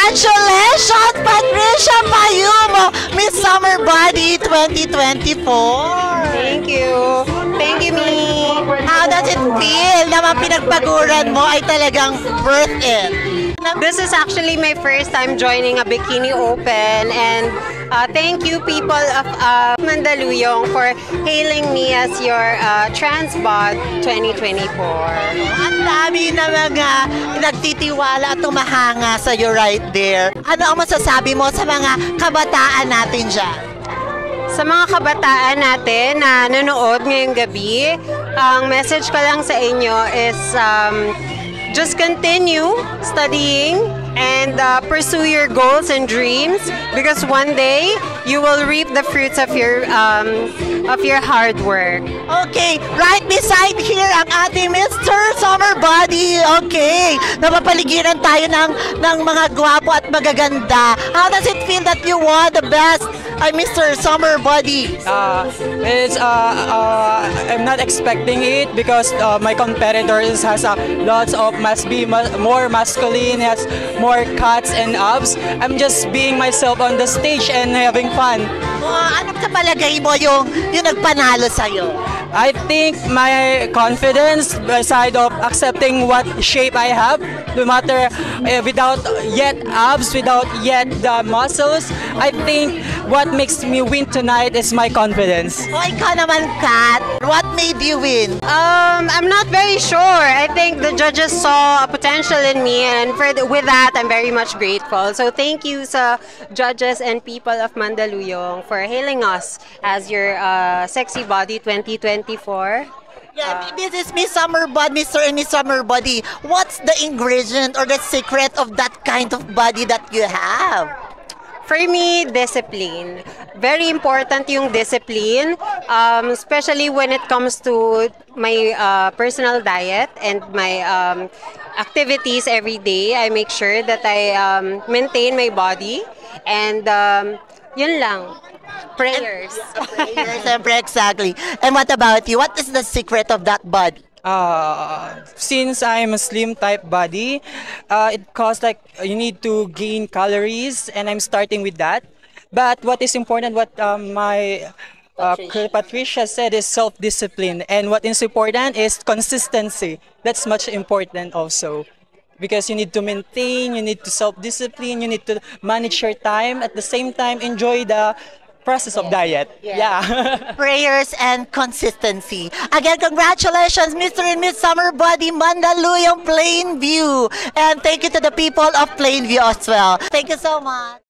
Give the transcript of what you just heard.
Congratulations, Patricia Payumo, Miss Summer Body 2024. Thank you. Thank you, me. How does it feel na mga pinagpaguran mo ay talagang worth it? This is actually my first time joining a Bikini Open, and thank you people of Mandaluyong for hailing me as your Transbot 2024. Ang dami na mga nagtitiwala at tumahanga sa iyo right there. Ano ang masasabi mo sa mga kabataan natin dyan? Sa mga kabataan natin na nanonood ngayong gabi, ang message ko lang sa inyo is just continue studying and pursue your goals and dreams, because one day you will reap the fruits of your hard work. Okay, right beside here ang ating Mr. Summer Body. Okay, napapaligiran tayo ng mga gwapo at magaganda. How does it feel that you won the best Mr. Summer Body? I'm not expecting it because my competitors has lots of more masculine, has more cuts and abs. I'm just being myself on the stage and having fun. Ano sa palagay mo yung nagpanalo sa'yo? I think my confidence, aside of accepting what shape I have, no matter without yet abs, without yet the muscles, I think what makes me win tonight is my confidence. Ikaw naman, Kat, what made you win? I'm not very sure. I think the judges saw a potential in me, and with that, I'm very much grateful. So thank you sa judges and people of Mandaluyong for hailing us as your Sexy Body 2024. Yeah, this is Miss Summer Body, Mr. and Miss Summer Body. What's the ingredient or the secret of that kind of body that you have? For me, discipline. Very important yung discipline, especially when it comes to my personal diet and my activities every day. I make sure that I maintain my body, and yun lang. Prayers. Prayers, exactly. And what about you? What is the secret of that body? Since I'm a slim type body, it costs like you need to gain calories, and I'm starting with that. But what is important, what my Patricia said, is self-discipline, and what is important is consistency. That's much important also, because you need to maintain, you need to self-discipline, you need to manage your time, at the same time enjoy the process of diet. Yeah. Prayers and consistency. Again, congratulations, Mr. and Miss Summer Body Mandaluyong Plainview. And thank you to the people of Plainview as well. Thank you so much.